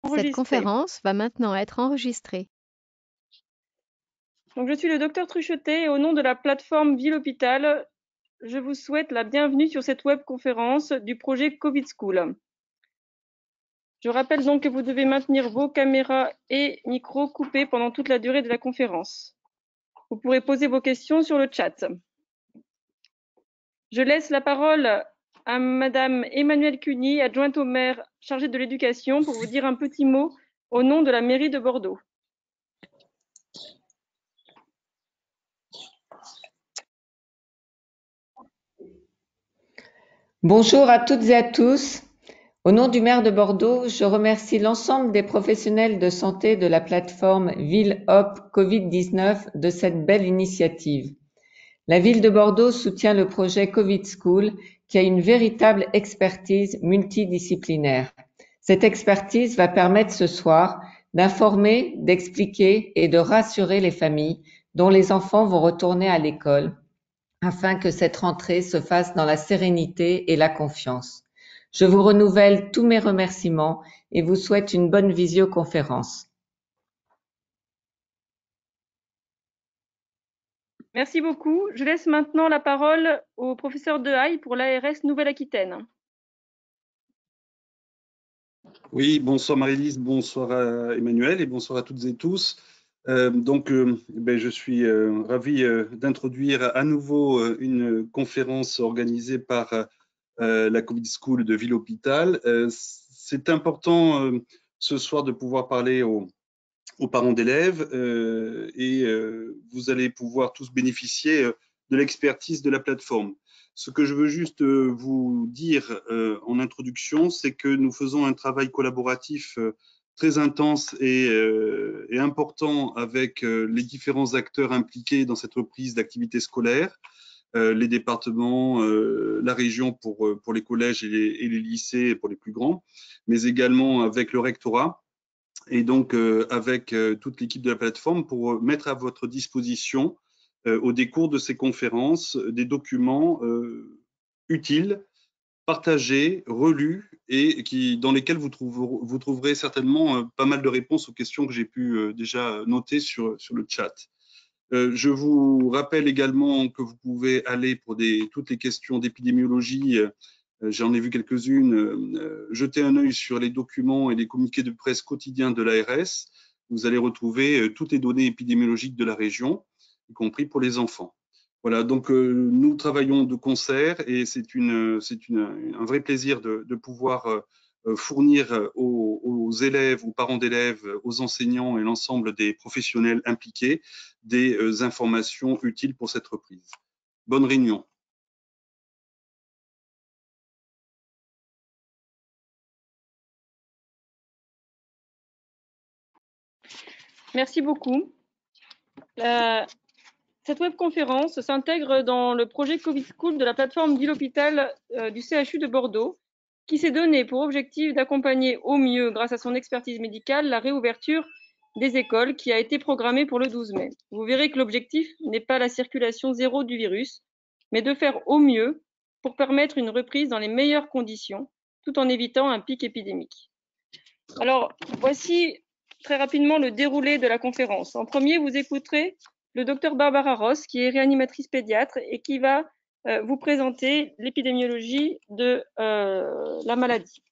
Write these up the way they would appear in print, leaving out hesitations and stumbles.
Cette Enregistré. conférence va maintenant être enregistrée. Donc, je suis le docteur Truchetet et au nom de la plateforme Ville-Hôpital, je vous souhaite la bienvenue sur cette webconférence du projet Covid School. Je rappelle donc que vous devez maintenir vos caméras et micros coupés pendant toute la durée de la conférence. Vous pourrez poser vos questions sur le chat. Je laisse la parole à Madame Emmanuelle Cuny, adjointe au maire chargée de l'éducation, pour vous dire un petit mot au nom de la mairie de Bordeaux. Bonjour à toutes et à tous. Au nom du maire de Bordeaux, je remercie l'ensemble des professionnels de santé de la plateforme Ville Hop Covid-19 de cette belle initiative. La ville de Bordeaux soutient le projet Covid School qui a une véritable expertise multidisciplinaire. Cette expertise va permettre ce soir d'informer, d'expliquer et de rassurer les familles dont les enfants vont retourner à l'école afin que cette rentrée se fasse dans la sérénité et la confiance. Je vous renouvelle tous mes remerciements et vous souhaite une bonne visioconférence. Merci beaucoup. Je laisse maintenant la parole au professeur Dehaye pour l'ARS Nouvelle-Aquitaine. Oui, bonsoir Marie-Lise, bonsoir à Emmanuel et bonsoir à toutes et tous. Je suis ravi d'introduire à nouveau une conférence organisée par la Covid School de Ville-Hôpital. C'est important ce soir de pouvoir parler aux parents d'élèves vous allez pouvoir tous bénéficier de l'expertise de la plateforme. Ce que je veux juste vous dire en introduction, c'est que nous faisons un travail collaboratif très intense et important avec les différents acteurs impliqués dans cette reprise d'activité scolaire, les départements, la région pour les collèges et les lycées pour les plus grands, mais également avec le rectorat et donc avec toute l'équipe de la plateforme pour mettre à votre disposition au décours de ces conférences des documents utiles, partagés, relus et dans lesquels vous trouverez certainement pas mal de réponses aux questions que j'ai pu déjà noter sur le chat. Je vous rappelle également que vous pouvez aller pour toutes les questions d'épidémiologie, j'en ai vu quelques-unes, jeter un œil sur les documents et les communiqués de presse quotidiens de l'ARS. Vous allez retrouver toutes les données épidémiologiques de la région, y compris pour les enfants. Voilà, donc nous travaillons de concert et c'est un vrai plaisir de pouvoir fournir aux élèves, aux parents d'élèves, aux enseignants et l'ensemble des professionnels impliqués des informations utiles pour cette reprise. Bonne réunion. Merci beaucoup. Cette webconférence s'intègre dans le projet Covid School de la plateforme Ville-Hôpital du CHU de Bordeaux, qui s'est donné pour objectif d'accompagner au mieux, grâce à son expertise médicale, la réouverture des écoles qui a été programmée pour le 12 mai. Vous verrez que l'objectif n'est pas la circulation zéro du virus, mais de faire au mieux pour permettre une reprise dans les meilleures conditions, tout en évitant un pic épidémique. Alors, voici très rapidement le déroulé de la conférence. En premier, vous écouterez le docteur Barbara Ross, qui est réanimatrice pédiatre et qui va vous présenter l'épidémiologie de la maladie.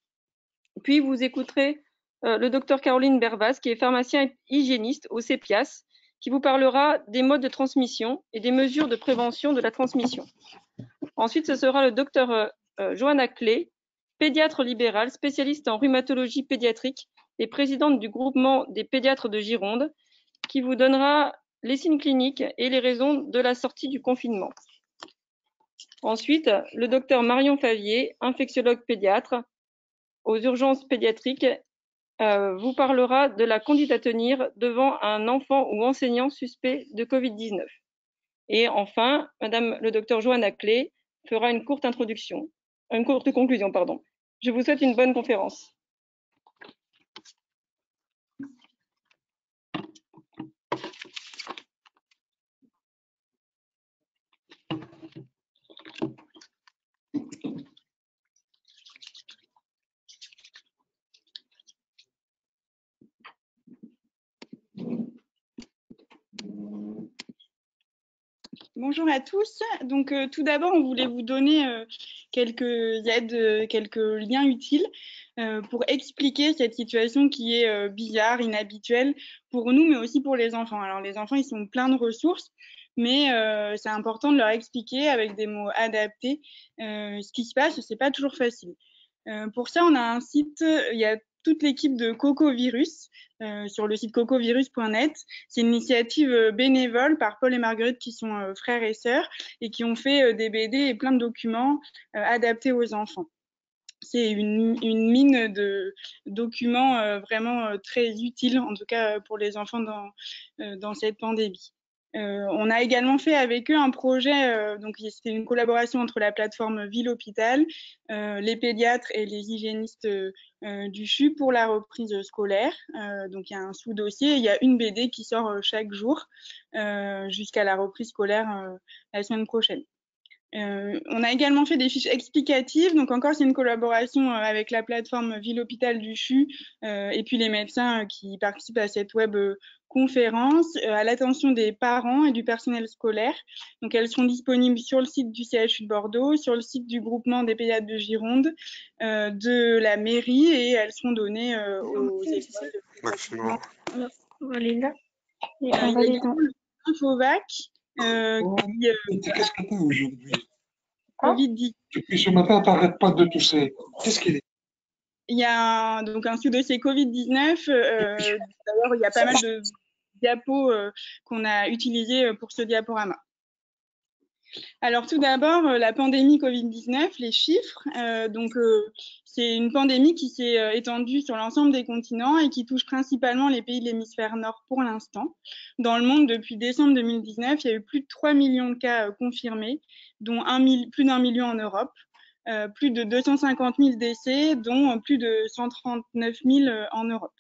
Puis, vous écouterez le docteur Caroline Bervas, qui est pharmacien hygiéniste au CEPIAS, qui vous parlera des modes de transmission et des mesures de prévention de la transmission. Ensuite, ce sera le docteur Johanna Clay, pédiatre libérale, spécialiste en rhumatologie pédiatrique et présidente du groupement des pédiatres de Gironde, qui vous donnera les signes cliniques et les raisons de la sortie du confinement. Ensuite, le docteur Marion Favier, infectiologue pédiatre aux urgences pédiatriques, vous parlera de la conduite à tenir devant un enfant ou enseignant suspect de Covid-19. Et enfin, Madame le docteur Johanna Clay fera une courte conclusion, pardon. Je vous souhaite une bonne conférence. Bonjour à tous. Donc, tout d'abord, on voulait vous donner quelques aides, quelques liens utiles pour expliquer cette situation qui est bizarre, inhabituelle pour nous, mais aussi pour les enfants. Alors, les enfants, ils sont pleins de ressources, mais c'est important de leur expliquer avec des mots adaptés ce qui se passe. C'est pas toujours facile. Pour ça, on a un site, il y a toute l'équipe de Cocovirus sur le site cocovirus.net. C'est une initiative bénévole par Paul et Marguerite qui sont frères et sœurs et qui ont fait des BD et plein de documents adaptés aux enfants. C'est une mine de documents vraiment très utiles, en tout cas pour les enfants dans cette pandémie. On a également fait avec eux un projet, donc c'était une collaboration entre la plateforme Ville-Hôpital, les pédiatres et les hygiénistes du CHU pour la reprise scolaire. Donc il y a un sous-dossier, il y a une BD qui sort chaque jour jusqu'à la reprise scolaire la semaine prochaine. On a également fait des fiches explicatives, donc encore c'est une collaboration avec la plateforme Ville-Hôpital du CHU et puis les médecins qui participent à cette web conférence à l'attention des parents et du personnel scolaire. Donc elles seront disponibles sur le site du CHU de Bordeaux, sur le site du groupement des pédiatres de Gironde, de la mairie et elles seront données aux écoles. Il y a également le Infovac Qu'est-ce que t'as aujourd'hui? Covid-19. Depuis ce matin, t'arrêtes pas de tousser. Qu'est-ce qu'il est? Il y a donc un sous-dossier Covid-19. D'ailleurs, il y a pas mal de diapos qu'on a utilisés pour ce diaporama. Alors tout d'abord, la pandémie Covid-19, les chiffres. C'est une pandémie qui s'est étendue sur l'ensemble des continents et qui touche principalement les pays de l'hémisphère nord pour l'instant. Dans le monde, depuis décembre 2019, il y a eu plus de 3 millions de cas confirmés, dont plus d'1 million en Europe. Plus de 250 000 décès, dont plus de 139 000 en Europe.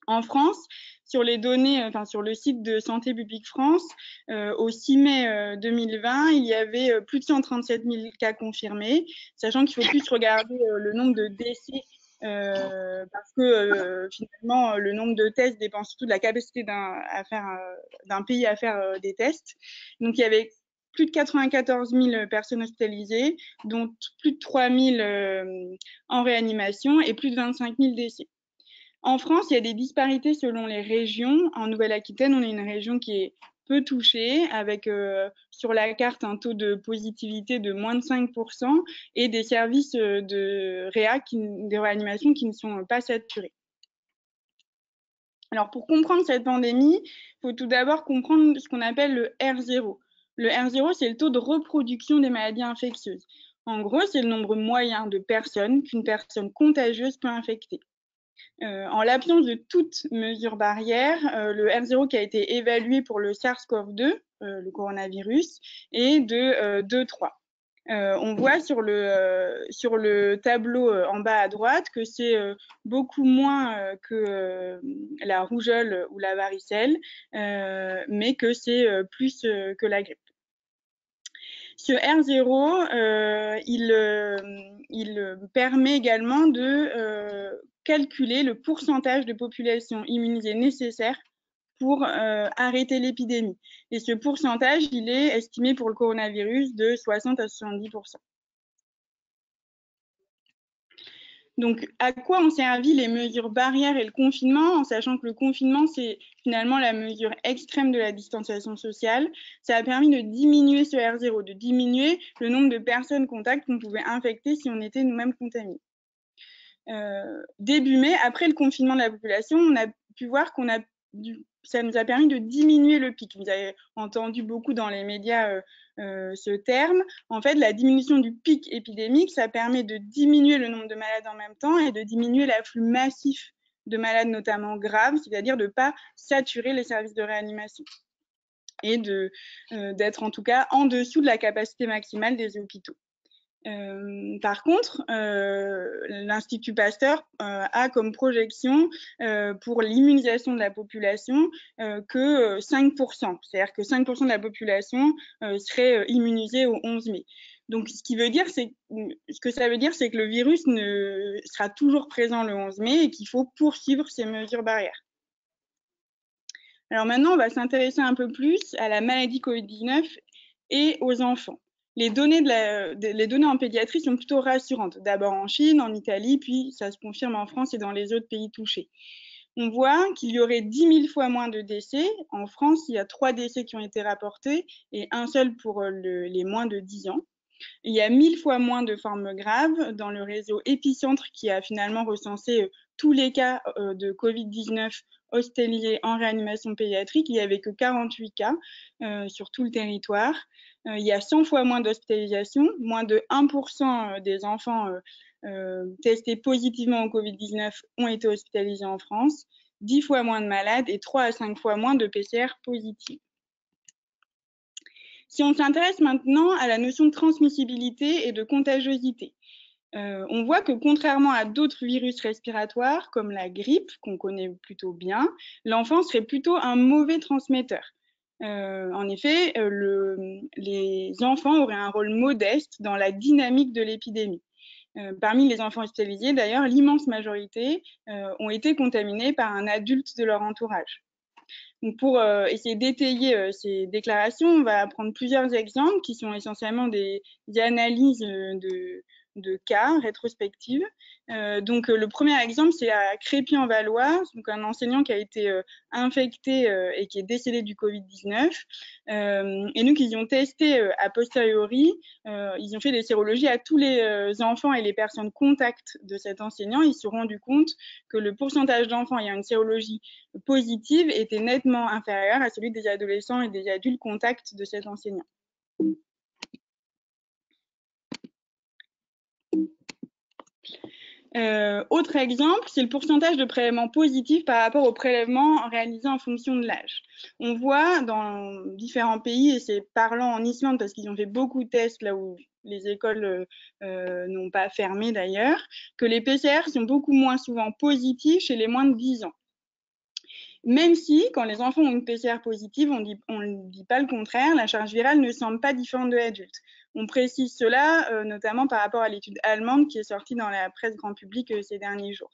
En France, sur les données, sur le site de Santé publique France, au 6 mai 2020, il y avait plus de 137 000 cas confirmés, sachant qu'il faut plus regarder le nombre de décès parce que finalement, le nombre de tests dépend surtout de la capacité d'un pays à faire des tests. Donc, il y avait plus de 94 000 personnes hospitalisées, dont plus de 3 000 en réanimation et plus de 25 000 décès. En France, il y a des disparités selon les régions. En Nouvelle-Aquitaine, on est une région qui est peu touchée, avec sur la carte un taux de positivité de moins de 5% et des services de réanimation qui ne sont pas saturés. Alors, pour comprendre cette pandémie, il faut tout d'abord comprendre ce qu'on appelle le R0. Le R0, c'est le taux de reproduction des maladies infectieuses. En gros, c'est le nombre moyen de personnes qu'une personne contagieuse peut infecter. En l'absence de toute mesure barrière, le R0 qui a été évalué pour le SARS-CoV-2, le coronavirus, est de 2,3. On voit sur le tableau en bas à droite que c'est beaucoup moins que la rougeole ou la varicelle, mais que c'est plus que la grippe. Ce R0, il permet également de calculer le pourcentage de population immunisée nécessaire pour arrêter l'épidémie. Et ce pourcentage, il est estimé pour le coronavirus de 60 à 70%. Donc, à quoi ont servi les mesures barrières et le confinement, en sachant que le confinement, c'est finalement la mesure extrême de la distanciation sociale. Ça a permis de diminuer ce R0, de diminuer le nombre de personnes contacts qu'on pouvait infecter si on était nous-mêmes contaminés. Début mai, après le confinement de la population, on a pu voir ça nous a permis de diminuer le pic. Vous avez entendu beaucoup dans les médias ce terme. En fait, la diminution du pic épidémique, ça permet de diminuer le nombre de malades en même temps et de diminuer l'afflux massif de malades, notamment graves, c'est-à-dire de ne pas saturer les services de réanimation et d'être en tout cas en dessous de la capacité maximale des hôpitaux. Par contre, l'Institut Pasteur a comme projection pour l'immunisation de la population que 5%. C'est-à-dire que 5% de la population serait immunisée au 11 mai. Donc, ce que ça veut dire, c'est que le virus sera toujours présent le 11 mai et qu'il faut poursuivre ces mesures barrières. Alors maintenant, on va s'intéresser un peu plus à la maladie Covid-19 et aux enfants. Les données en pédiatrie sont plutôt rassurantes. D'abord en Chine, en Italie, puis ça se confirme en France et dans les autres pays touchés. On voit qu'il y aurait 10 000 fois moins de décès. En France, il y a 3 décès qui ont été rapportés et un seul pour les moins de 10 ans. Il y a 1000 fois moins de formes graves dans le réseau Épicentre qui a finalement recensé tous les cas de Covid-19 hospitalisés en réanimation pédiatrique. Il n'y avait que 48 cas sur tout le territoire. Il y a 100 fois moins d'hospitalisations, moins de 1% des enfants testés positivement au Covid-19 ont été hospitalisés en France, 10 fois moins de malades et 3 à 5 fois moins de PCR positifs. Si on s'intéresse maintenant à la notion de transmissibilité et de contagiosité, on voit que contrairement à d'autres virus respiratoires, comme la grippe, qu'on connaît plutôt bien, l'enfant serait plutôt un mauvais transmetteur. En effet, les enfants auraient un rôle modeste dans la dynamique de l'épidémie. Parmi les enfants hospitalisés, d'ailleurs, l'immense majorité ont été contaminés par un adulte de leur entourage. Donc pour essayer d'étayer ces déclarations, on va prendre plusieurs exemples qui sont essentiellement des analyses de cas rétrospectives. Donc le premier exemple, c'est à Crépy-en-Valois, donc un enseignant qui a été infecté et qui est décédé du Covid-19. Et donc ils ont testé a posteriori, ils ont fait des sérologies à tous les enfants et les personnes contacts de cet enseignant. Ils se sont rendus compte que le pourcentage d'enfants ayant une sérologie positive était nettement inférieur à celui des adolescents et des adultes contacts de cet enseignant. Autre exemple, c'est le pourcentage de prélèvements positifs par rapport aux prélèvements réalisés en fonction de l'âge. On voit dans différents pays, et c'est parlant en Islande parce qu'ils ont fait beaucoup de tests là où les écoles n'ont pas fermé d'ailleurs, que les PCR sont beaucoup moins souvent positifs chez les moins de 10 ans. Même si, quand les enfants ont une PCR positive, on ne dit pas le contraire, la charge virale ne semble pas différente de l'adulte. On précise cela notamment par rapport à l'étude allemande qui est sortie dans la presse grand public ces derniers jours.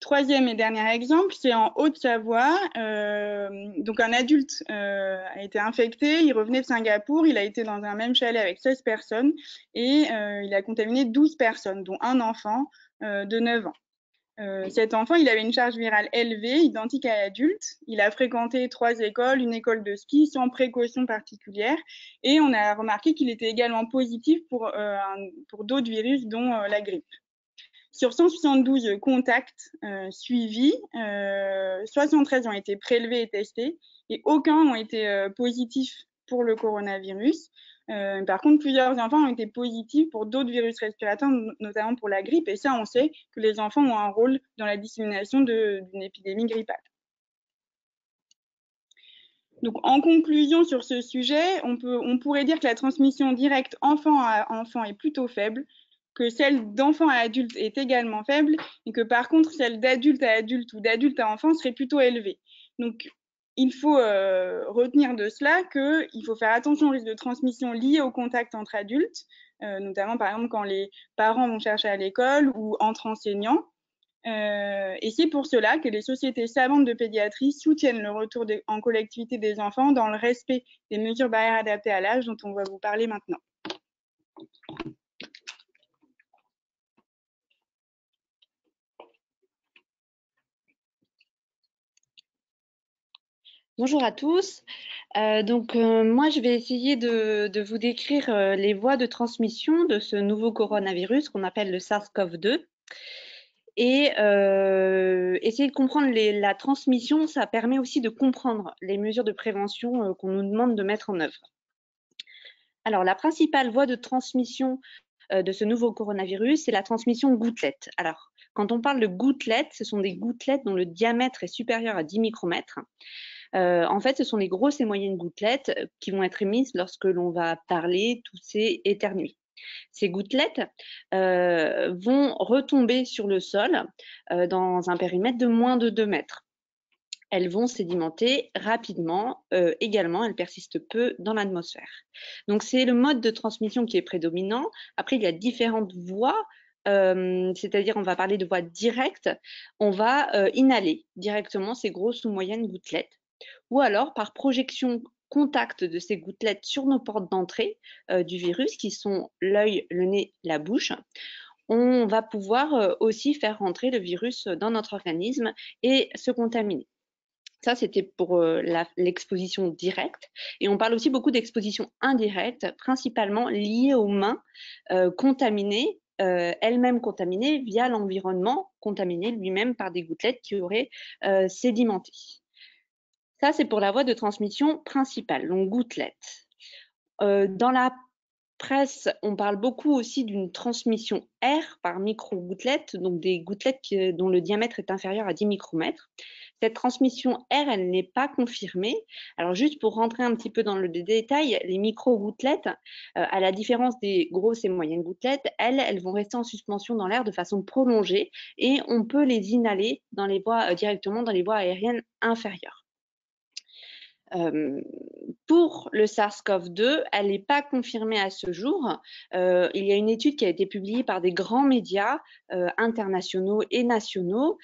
Troisième et dernier exemple, c'est en Haute-Savoie. Donc un adulte a été infecté, il revenait de Singapour, il a été dans un même chalet avec 16 personnes et il a contaminé 12 personnes, dont un enfant de 9 ans. Cet enfant, il avait une charge virale élevée, identique à l'adulte. Il a fréquenté 3 écoles, une école de ski, sans précaution particulière. Et on a remarqué qu'il était également positif pour d'autres virus, dont la grippe. Sur 172 contacts suivis, 73 ont été prélevés et testés, et aucun n'ont été positifs pour le coronavirus. Par contre, plusieurs enfants ont été positifs pour d'autres virus respirateurs, notamment pour la grippe. Et ça, on sait que les enfants ont un rôle dans la dissémination d'une épidémie grippale. Donc, en conclusion sur ce sujet, on pourrait dire que la transmission directe enfant à enfant est plutôt faible, que celle d'enfant à adulte est également faible, et que par contre, celle d'adulte à adulte ou d'adulte à enfant serait plutôt élevée. Donc, il faut retenir de cela qu'il faut faire attention au risque de transmission lié au contact entre adultes, notamment par exemple quand les parents vont chercher à l'école ou entre enseignants. Et c'est pour cela que les sociétés savantes de pédiatrie soutiennent le retour en collectivité des enfants dans le respect des mesures barrières adaptées à l'âge dont on va vous parler maintenant. Bonjour à tous. Moi, je vais essayer de vous décrire les voies de transmission de ce nouveau coronavirus qu'on appelle le SARS-CoV-2. Et essayer de comprendre la transmission, ça permet aussi de comprendre les mesures de prévention qu'on nous demande de mettre en œuvre. Alors, la principale voie de transmission de ce nouveau coronavirus, c'est la transmission gouttelette. Alors, quand on parle de gouttelettes, ce sont des gouttelettes dont le diamètre est supérieur à 10 micromètres. En fait, ce sont les grosses et moyennes gouttelettes qui vont être émises lorsque l'on va parler, tousser, éternuer. Ces gouttelettes vont retomber sur le sol dans un périmètre de moins de 2 mètres. Elles vont sédimenter rapidement, également, elles persistent peu dans l'atmosphère. Donc, c'est le mode de transmission qui est prédominant. Après, il y a différentes voies, c'est-à-dire on va parler de voie directe. On va inhaler directement ces grosses ou moyennes gouttelettes. Ou alors par projection contact de ces gouttelettes sur nos portes d'entrée du virus, qui sont l'œil, le nez, la bouche, on va pouvoir aussi faire rentrer le virus dans notre organisme et se contaminer. Ça, c'était pour l'exposition directe. Et on parle aussi beaucoup d'exposition indirecte, principalement liée aux mains contaminées, elles-mêmes contaminées via l'environnement, contaminé lui-même par des gouttelettes qui auraient sédimenté. Ça, c'est pour la voie de transmission principale, donc gouttelettes. Dans la presse, on parle beaucoup aussi d'une transmission R par micro-gouttelettes, donc des gouttelettes dont le diamètre est inférieur à 10 micromètres. Cette transmission R, elle n'est pas confirmée. Alors, juste pour rentrer un petit peu dans le détail, les micro-gouttelettes, à la différence des grosses et moyennes gouttelettes, elles vont rester en suspension dans l'air de façon prolongée et on peut les inhaler dans les voies, directement dans les voies aériennes inférieures. Pour le SARS-CoV-2, elle n'est pas confirmée à ce jour. Il y a une étude qui a été publiée par des grands médias internationaux et nationaux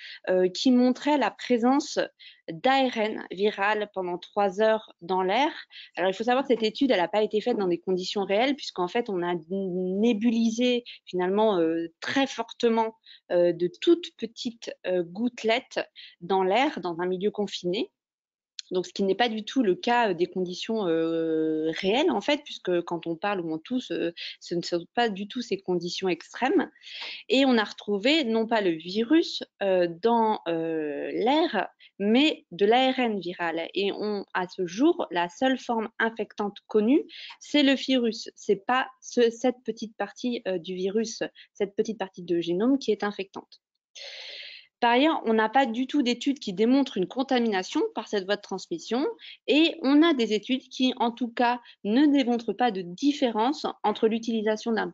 qui montrait la présence d'ARN viral pendant 3 heures dans l'air. Alors, il faut savoir que cette étude, elle n'a pas été faite dans des conditions réelles, puisqu'en fait, on a nébulisé finalement très fortement de toutes petites gouttelettes dans l'air, dans un milieu confiné. Donc, ce qui n'est pas du tout le cas des conditions réelles, en fait, puisque quand on parle ou on tousse, ce ne sont pas du tout ces conditions extrêmes. Et on a retrouvé non pas le virus dans l'air, mais de l'ARN viral. Et à ce jour, la seule forme infectante connue, c'est le virus. C'est pas cette petite partie du virus, cette petite partie de génome qui est infectante. Par ailleurs, on n'a pas du tout d'études qui démontrent une contamination par cette voie de transmission et on a des études qui, en tout cas, ne démontrent pas de différence entre l'utilisation d'un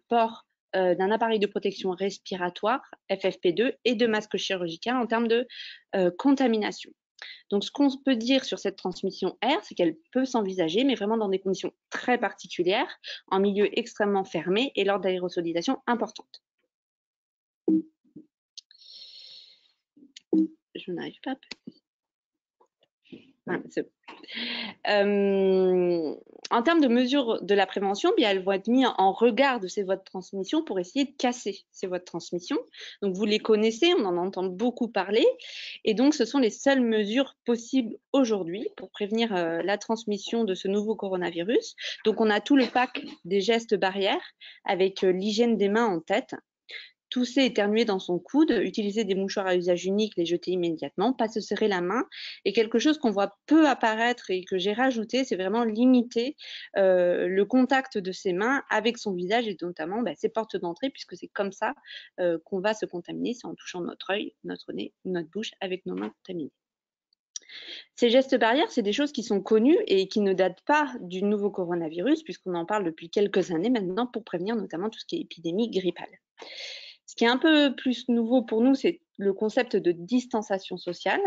d'un appareil de protection respiratoire, FFP2, et de masques chirurgicaux en termes de contamination. Donc, ce qu'on peut dire sur cette transmission R, c'est qu'elle peut s'envisager, mais vraiment dans des conditions très particulières, en milieu extrêmement fermé et lors d'aérosolisation importante. Je n'arrive pas. Ah, c'est bon. En termes de mesures de la prévention, bien, elles vont être mises en regard de ces voies de transmission pour essayer de casser ces voies de transmission. Donc, vous les connaissez, on en entend beaucoup parler. Et donc, ce sont les seules mesures possibles aujourd'hui pour prévenir la transmission de ce nouveau coronavirus. Donc, on a tout le pack des gestes barrières avec l'hygiène des mains en tête. Tousser, éternuer dans son coude, utiliser des mouchoirs à usage unique, les jeter immédiatement, pas se serrer la main. Et quelque chose qu'on voit peu apparaître et que j'ai rajouté, c'est vraiment limiter le contact de ses mains avec son visage et notamment ses portes d'entrée, puisque c'est comme ça qu'on va se contaminer, c'est en touchant notre œil, notre nez, notre bouche avec nos mains contaminées. Ces gestes barrières, c'est des choses qui sont connues et qui ne datent pas du nouveau coronavirus, puisqu'on en parle depuis quelques années maintenant pour prévenir notamment tout ce qui est épidémie grippale. Ce qui est un peu plus nouveau pour nous, c'est le concept de distanciation sociale.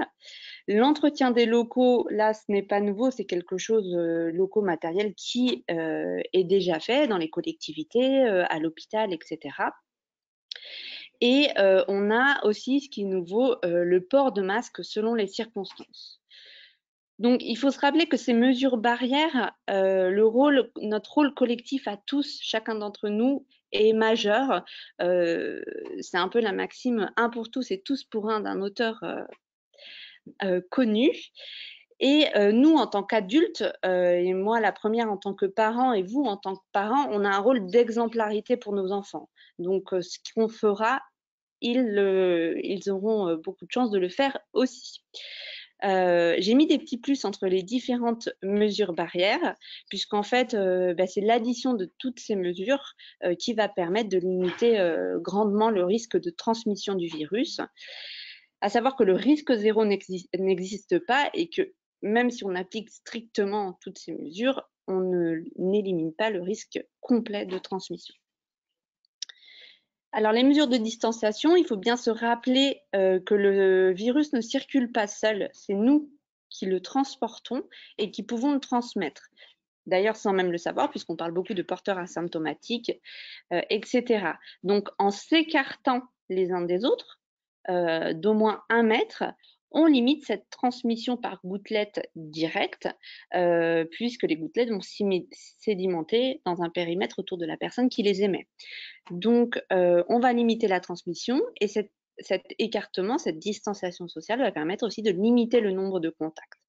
L'entretien des locaux, là, ce n'est pas nouveau, c'est quelque chose, locaux matériels, qui est déjà fait dans les collectivités, à l'hôpital, etc. Et on a aussi, ce qui est nouveau, le port de masque selon les circonstances. Donc, il faut se rappeler que ces mesures barrières, notre rôle collectif à tous, chacun d'entre nous, est majeur. C'est un peu la maxime « un pour tous et tous pour un » d'un auteur connu. Et nous, en tant qu'adultes, et moi la première en tant que parent et vous en tant que parents, on a un rôle d'exemplarité pour nos enfants. Donc, ce qu'on fera, ils auront beaucoup de chances de le faire aussi. J'ai mis des petits plus entre les différentes mesures barrières, puisqu'en fait, c'est l'addition de toutes ces mesures qui va permettre de limiter grandement le risque de transmission du virus. À savoir que le risque zéro n'existe pas et que même si on applique strictement toutes ces mesures, on n'élimine pas le risque complet de transmission. Alors, les mesures de distanciation, il faut bien se rappeler que le virus ne circule pas seul. C'est nous qui le transportons et qui pouvons le transmettre. D'ailleurs, sans même le savoir, puisqu'on parle beaucoup de porteurs asymptomatiques, etc. Donc, en s'écartant les uns des autres, d'au moins 1 mètre, on limite cette transmission par gouttelettes directes, puisque les gouttelettes vont sédimenter dans un périmètre autour de la personne qui les émet. Donc, on va limiter la transmission et cet écartement, cette distanciation sociale va permettre aussi de limiter le nombre de contacts.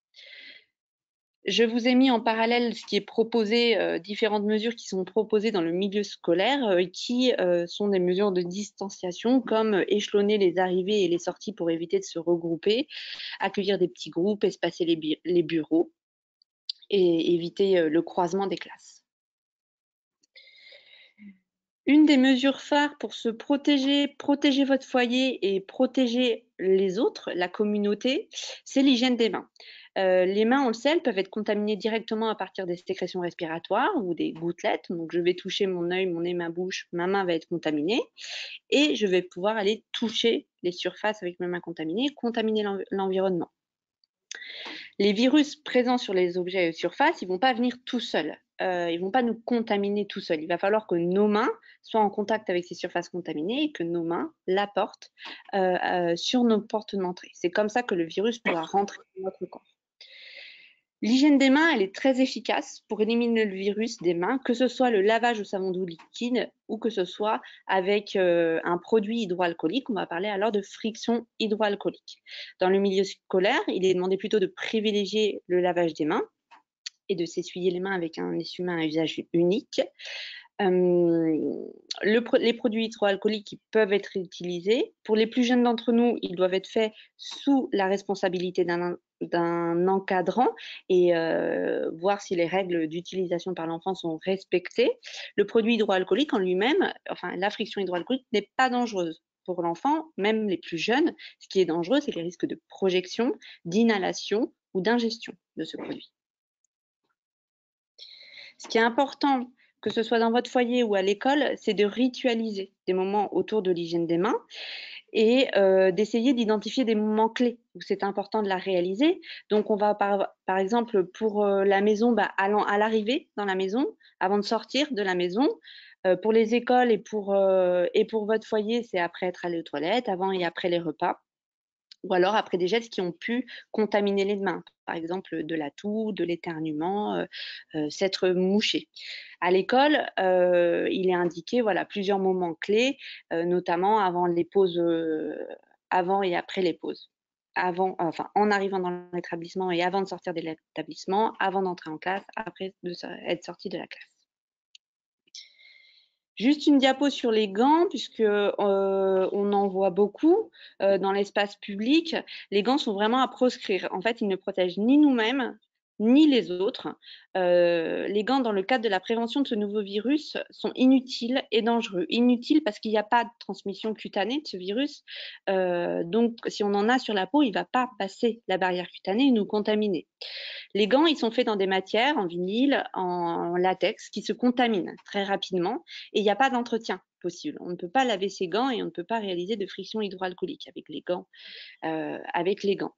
Je vous ai mis en parallèle ce qui est proposé, différentes mesures qui sont proposées dans le milieu scolaire, qui sont des mesures de distanciation, comme échelonner les arrivées et les sorties pour éviter de se regrouper, accueillir des petits groupes, espacer les bureaux et éviter le croisement des classes. Une des mesures phares pour se protéger votre foyer et protéger les autres, la communauté, c'est l'hygiène des mains. Les mains, on le sait, elles peuvent être contaminées directement à partir des sécrétions respiratoires ou des gouttelettes. Donc, je vais toucher mon œil, mon nez, ma bouche, ma main va être contaminée et je vais pouvoir aller toucher les surfaces avec mes mains contaminées, contaminer l'environnement. Les virus présents sur les objets et surfaces, ils ne vont pas venir tout seuls. Ils ne vont pas nous contaminer tout seuls. Il va falloir que nos mains soient en contact avec ces surfaces contaminées et que nos mains l'apportent sur nos portes d'entrée. C'est comme ça que le virus pourra rentrer dans notre corps. L'hygiène des mains, elle est très efficace pour éliminer le virus des mains, que ce soit le lavage au savon doux liquide ou que ce soit avec un produit hydroalcoolique. On va parler alors de friction hydroalcoolique. Dans le milieu scolaire, il est demandé plutôt de privilégier le lavage des mains et de s'essuyer les mains avec un essuie-mains à usage unique. Les produits hydroalcooliques qui peuvent être utilisés. Pour les plus jeunes d'entre nous, ils doivent être faits sous la responsabilité d'un encadrant et voir si les règles d'utilisation par l'enfant sont respectées. Le produit hydroalcoolique en lui-même, enfin la friction hydroalcoolique n'est pas dangereuse pour l'enfant, même les plus jeunes. Ce qui est dangereux, c'est les risques de projection, d'inhalation ou d'ingestion de ce produit. Ce qui est important, que ce soit dans votre foyer ou à l'école, c'est de ritualiser des moments autour de l'hygiène des mains et d'essayer d'identifier des moments clés où c'est important de la réaliser. Donc, on va par exemple pour la maison, allant à l'arrivée dans la maison, avant de sortir de la maison. Pour les écoles et pour votre foyer, c'est après être allé aux toilettes, avant et après les repas. Ou alors après des gestes qui ont pu contaminer les mains, par exemple de la toux, de l'éternuement, s'être mouché. À l'école, il est indiqué plusieurs moments clés, notamment avant les pauses, avant et après les pauses. En arrivant dans l'établissement et avant de sortir de l'établissement, avant d'entrer en classe, après être sorti de la classe. Juste une diapo sur les gants, puisque on en voit beaucoup dans l'espace public. Les gants sont vraiment à proscrire. En fait, ils ne protègent ni nous-mêmes, ni les autres. Les gants, dans le cadre de la prévention de ce nouveau virus, sont inutiles et dangereux. Inutiles parce qu'il n'y a pas de transmission cutanée de ce virus. Donc, si on en a sur la peau, il ne va pas passer la barrière cutanée et nous contaminer. Les gants, ils sont faits dans des matières, en vinyle, en latex, qui se contaminent très rapidement et il n'y a pas d'entretien possible. On ne peut pas laver ces gants et on ne peut pas réaliser de friction hydroalcoolique avec les gants.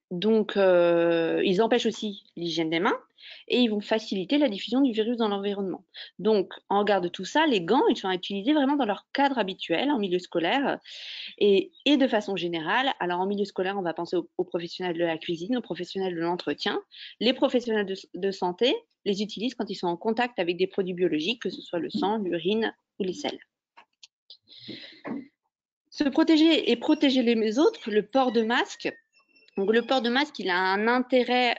Donc, ils empêchent aussi l'hygiène des mains et ils vont faciliter la diffusion du virus dans l'environnement. Donc, en regard de tout ça, les gants, ils sont utilisés vraiment dans leur cadre habituel, en milieu scolaire et de façon générale. Alors, en milieu scolaire, on va penser aux professionnels de la cuisine, aux professionnels de l'entretien. Les professionnels de santé les utilisent quand ils sont en contact avec des produits biologiques, que ce soit le sang, l'urine ou les selles. Se protéger et protéger les autres, le port de masque. Donc, le port de masque, il a un intérêt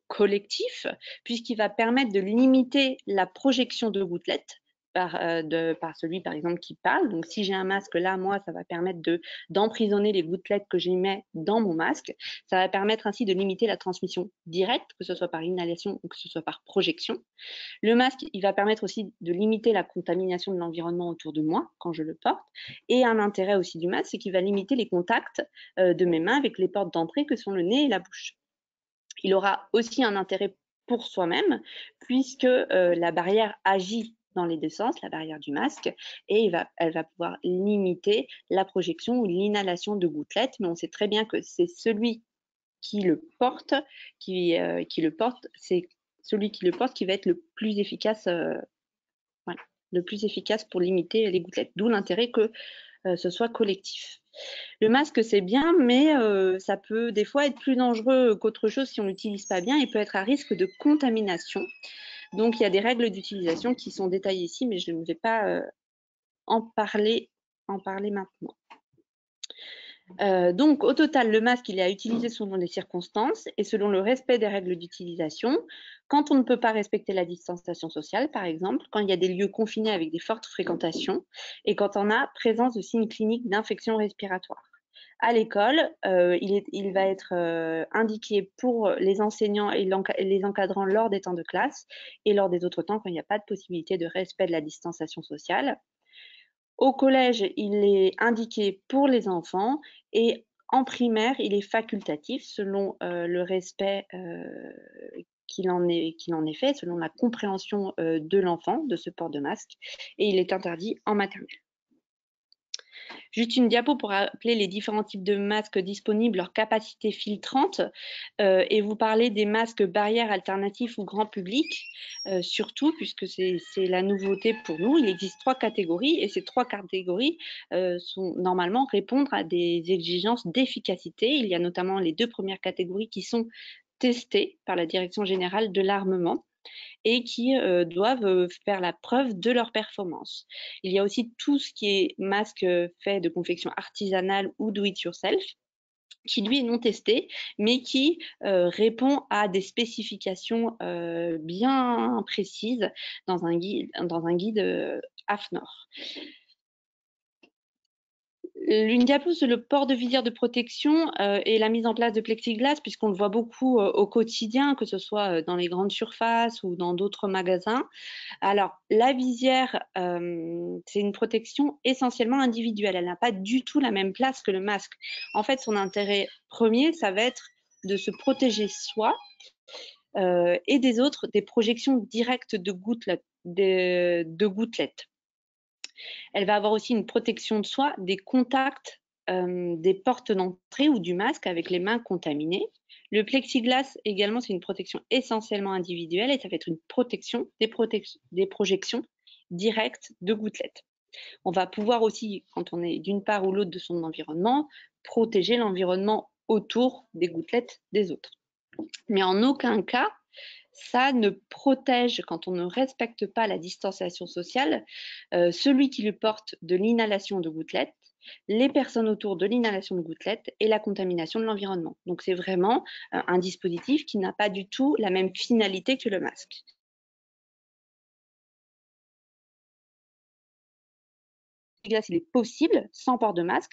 collectif puisqu'il va permettre de limiter la projection de gouttelettes par celui, par exemple, qui parle. Donc, si j'ai un masque là, moi, ça va permettre d'emprisonner les gouttelettes que j'émets dans mon masque. Ça va permettre ainsi de limiter la transmission directe, que ce soit par inhalation ou que ce soit par projection. Le masque, il va permettre aussi de limiter la contamination de l'environnement autour de moi quand je le porte. Et un intérêt aussi du masque, c'est qu'il va limiter les contacts de mes mains avec les portes d'entrée que sont le nez et la bouche. Il aura aussi un intérêt pour soi-même puisque la barrière agit dans les deux sens, la barrière du masque, et elle va pouvoir limiter la projection ou l'inhalation de gouttelettes. Mais on sait très bien que c'est celui qui le porte, c'est celui qui le porte qui va être le plus efficace, le plus efficace pour limiter les gouttelettes. D'où l'intérêt que ce soit collectif. Le masque, c'est bien, mais ça peut des fois être plus dangereux qu'autre chose si on l'utilise pas bien et peut être à risque de contamination. Donc, il y a des règles d'utilisation qui sont détaillées ici, mais je ne vais pas en parler maintenant. Donc, au total, le masque, il est à utiliser selon les circonstances et selon le respect des règles d'utilisation. Quand on ne peut pas respecter la distanciation sociale, par exemple, quand il y a des lieux confinés avec des fortes fréquentations et quand on a présence de signes cliniques d'infection respiratoire. À l'école, il va être indiqué pour les enseignants et les encadrants lors des temps de classe et lors des autres temps quand il n'y a pas de possibilité de respect de la distanciation sociale. Au collège, il est indiqué pour les enfants et en primaire, il est facultatif selon le respect qu'il en est fait, selon la compréhension de l'enfant de ce port de masque, et il est interdit en maternelle. Juste une diapo pour rappeler les différents types de masques disponibles, leur capacité filtrante, et vous parler des masques barrières alternatifs ou grand public, surtout puisque c'est la nouveauté pour nous. Il existe 3 catégories et ces 3 catégories sont normalement répondre à des exigences d'efficacité. Il y a notamment les 2 premières catégories qui sont testées par la Direction générale de l'armement et qui doivent faire la preuve de leur performance. Il y a aussi tout ce qui est masque fait de confection artisanale ou do it yourself, qui lui est non testé, mais qui répond à des spécifications bien précises dans un guide AFNOR. Une diapo sur le port de visière de protection et la mise en place de plexiglas, puisqu'on le voit beaucoup au quotidien, que ce soit dans les grandes surfaces ou dans d'autres magasins. Alors, la visière, c'est une protection essentiellement individuelle. Elle n'a pas du tout la même place que le masque. En fait, son intérêt premier, ça va être de se protéger soi et des autres des projections directes de gouttelettes. Elle va avoir aussi une protection de soi des contacts des portes d'entrée ou du masque avec les mains contaminées. Le plexiglas également, c'est une protection essentiellement individuelle et ça va être une protection des projections directes de gouttelettes. On va pouvoir aussi, quand on est d'une part ou l'autre de son environnement, protéger l'environnement autour des gouttelettes des autres. Mais en aucun cas, ça ne protège, quand on ne respecte pas la distanciation sociale, celui qui le porte de l'inhalation de gouttelettes, les personnes autour de l'inhalation de gouttelettes et la contamination de l'environnement. Donc c'est vraiment un dispositif qui n'a pas du tout la même finalité que le masque. Il est possible sans port de masque.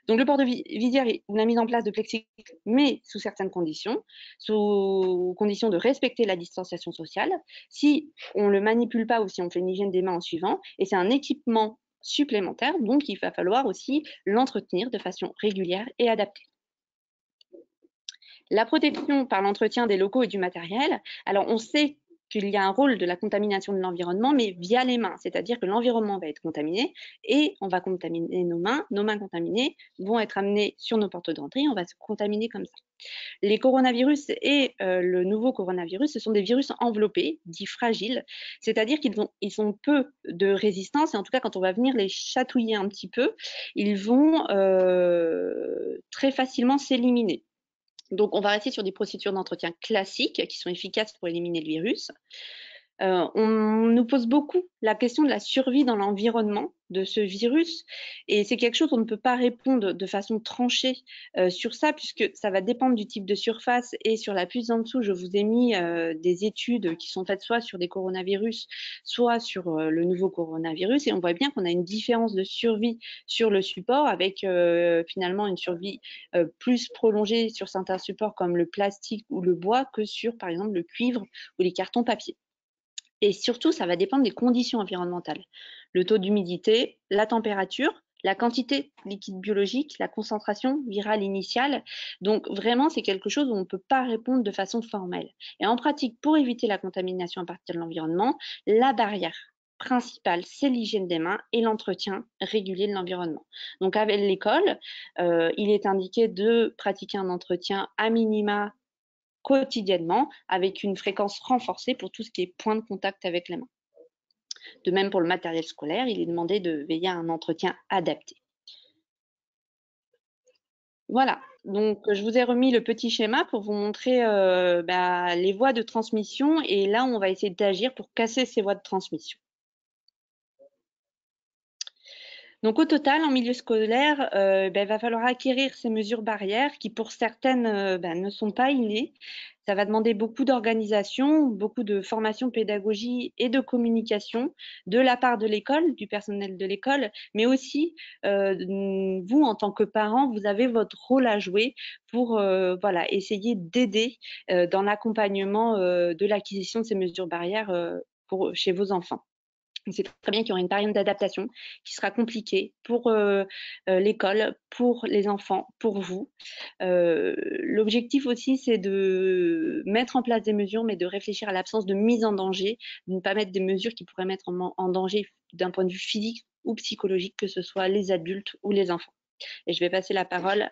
Donc le port de visière est la mise en place de plexiglas, mais sous certaines conditions, sous condition de respecter la distanciation sociale, si on ne le manipule pas ou si on fait une hygiène des mains en suivant, et c'est un équipement supplémentaire, donc il va falloir aussi l'entretenir de façon régulière et adaptée. La protection par l'entretien des locaux et du matériel, alors on sait qu'il y a un rôle de la contamination de l'environnement, mais via les mains, c'est-à-dire que l'environnement va être contaminé et on va contaminer nos mains contaminées vont être amenées sur nos portes d'entrée, on va se contaminer comme ça. Les coronavirus et le nouveau coronavirus, ce sont des virus enveloppés, dits fragiles, c'est-à-dire qu'ils ont peu de résistance et en tout cas quand on va venir les chatouiller un petit peu, ils vont très facilement s'éliminer. Donc, on va rester sur des procédures d'entretien classiques qui sont efficaces pour éliminer le virus. On nous pose beaucoup la question de la survie dans l'environnement de ce virus et c'est quelque chose qu'on ne peut pas répondre de façon tranchée sur ça puisque ça va dépendre du type de surface et sur la puce en dessous, je vous ai mis des études qui sont faites soit sur des coronavirus, soit sur le nouveau coronavirus et on voit bien qu'on a une différence de survie sur le support avec finalement une survie plus prolongée sur certains supports comme le plastique ou le bois que sur par exemple le cuivre ou les cartons papier. Et surtout, ça va dépendre des conditions environnementales. Le taux d'humidité, la température, la quantité de liquide biologique, la concentration virale initiale. Donc vraiment, c'est quelque chose où on ne peut pas répondre de façon formelle. Et en pratique, pour éviter la contamination à partir de l'environnement, la barrière principale, c'est l'hygiène des mains et l'entretien régulier de l'environnement. Donc avec l'école, il est indiqué de pratiquer un entretien à minima quotidiennement avec une fréquence renforcée pour tout ce qui est point de contact avec les mains. De même pour le matériel scolaire, il est demandé de veiller à un entretien adapté. Voilà, donc je vous ai remis le petit schéma pour vous montrer les voies de transmission et là, on va essayer d'agir pour casser ces voies de transmission. Donc au total, en milieu scolaire, il va falloir acquérir ces mesures barrières qui pour certaines ne sont pas innées. Ça va demander beaucoup d'organisation, beaucoup de formation, pédagogie et de communication de la part de l'école, du personnel de l'école, mais aussi vous, en tant que parents, vous avez votre rôle à jouer pour essayer d'aider dans l'accompagnement de l'acquisition de ces mesures barrières chez vos enfants. On sait très bien qu'il y aura une période d'adaptation qui sera compliquée pour l'école, pour les enfants, pour vous. L'objectif aussi, c'est de mettre en place des mesures, mais de réfléchir à l'absence de mise en danger, de ne pas mettre des mesures qui pourraient mettre en danger d'un point de vue physique ou psychologique, que ce soit les adultes ou les enfants. Et je vais passer la parole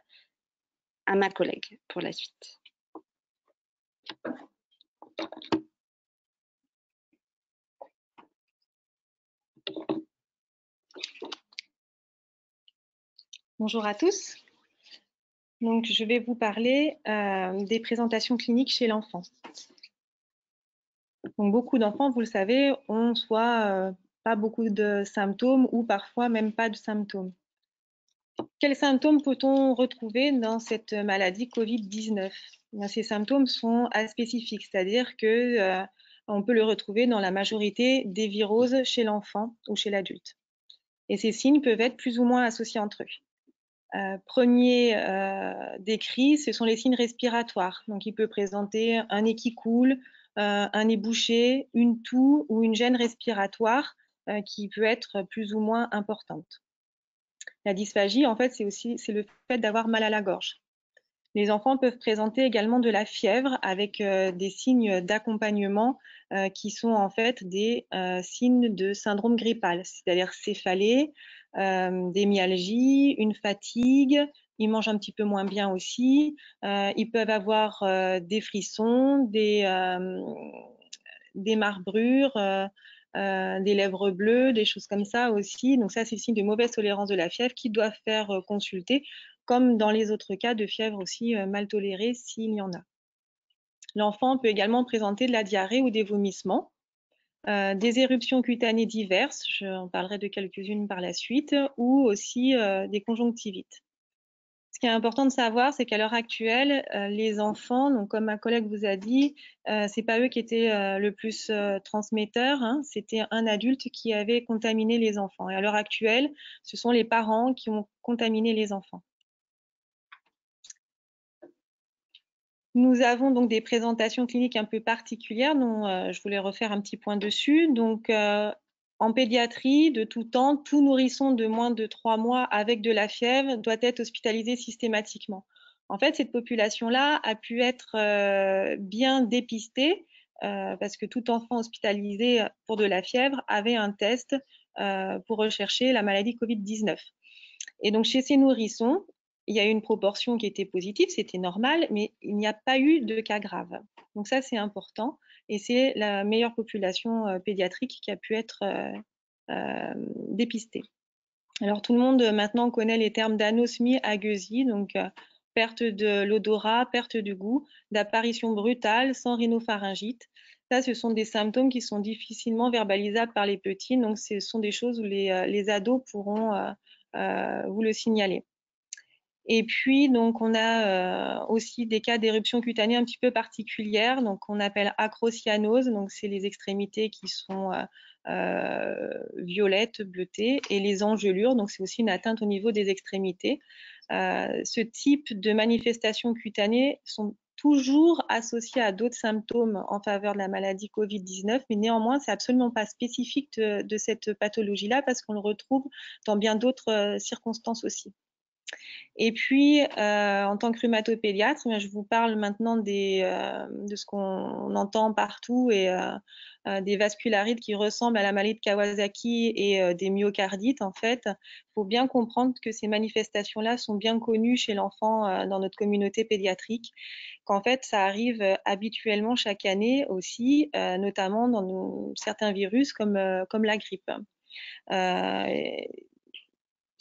à ma collègue pour la suite. Bonjour à tous. Donc, je vais vous parler des présentations cliniques chez l'enfant. Donc, beaucoup d'enfants, vous le savez, ont soit pas beaucoup de symptômes ou parfois même pas de symptômes. Quels symptômes peut-on retrouver dans cette maladie Covid-19? Ces symptômes sont aspécifiques, c'est-à-dire que on peut le retrouver dans la majorité des viroses chez l'enfant ou chez l'adulte. Et ces signes peuvent être plus ou moins associés entre eux. Premier décrit, ce sont les signes respiratoires. Donc, il peut présenter un nez qui coule, un nez bouché, une toux ou une gêne respiratoire qui peut être plus ou moins importante. La dysphagie, en fait, c'est le fait d'avoir mal à la gorge. Les enfants peuvent présenter également de la fièvre avec des signes d'accompagnement qui sont en fait des signes de syndrome grippal, c'est-à-dire céphalée, des myalgies, une fatigue, ils mangent un petit peu moins bien aussi, ils peuvent avoir des frissons, des marbrures, des lèvres bleues, des choses comme ça aussi. Donc ça, c'est le signe de mauvaise tolérance de la fièvre qui doivent faire consulter, comme dans les autres cas de fièvre aussi mal tolérée s'il y en a. L'enfant peut également présenter de la diarrhée ou des vomissements, des éruptions cutanées diverses, j'en parlerai de quelques-unes par la suite, ou aussi des conjonctivites. Ce qui est important de savoir, c'est qu'à l'heure actuelle, les enfants, donc comme ma collègue vous a dit, c'est pas eux qui étaient le plus transmetteurs, hein, c'était un adulte qui avait contaminé les enfants. Et à l'heure actuelle, ce sont les parents qui ont contaminé les enfants. Nous avons donc des présentations cliniques un peu particulières dont je voulais refaire un petit point dessus. Donc, en pédiatrie, de tout temps, tout nourrisson de moins de 3 mois avec de la fièvre doit être hospitalisé systématiquement. En fait, cette population-là a pu être bien dépistée parce que tout enfant hospitalisé pour de la fièvre avait un test pour rechercher la maladie Covid-19. Et donc, chez ces nourrissons, il y a eu une proportion qui était positive, c'était normal, mais il n'y a pas eu de cas graves. Donc ça, c'est important. Et c'est la meilleure population pédiatrique qui a pu être dépistée. Alors, tout le monde maintenant connaît les termes d'anosmie, agueusie, donc perte de l'odorat, perte du goût, d'apparition brutale, sans rhinopharyngite. Ça, ce sont des symptômes qui sont difficilement verbalisables par les petits. Donc, ce sont des choses où les ados pourront vous le signaler. Et puis, donc, on a aussi des cas d'éruption cutanée un petit peu particulières, donc on appelle acrocyanose, donc c'est les extrémités qui sont violettes, bleutées, et les engelures, donc c'est aussi une atteinte au niveau des extrémités. Ce type de manifestations cutanées sont toujours associés à d'autres symptômes en faveur de la maladie Covid-19, mais néanmoins, c'est absolument pas spécifique de cette pathologie-là parce qu'on le retrouve dans bien d'autres circonstances aussi. Et puis, en tant que rhumatopédiatre, je vous parle maintenant de ce qu'on entend partout et des vascularites qui ressemblent à la maladie de Kawasaki et des myocardites. En fait, il faut bien comprendre que ces manifestations-là sont bien connues chez l'enfant dans notre communauté pédiatrique, qu'en fait, ça arrive habituellement chaque année aussi, notamment dans certains virus comme la grippe.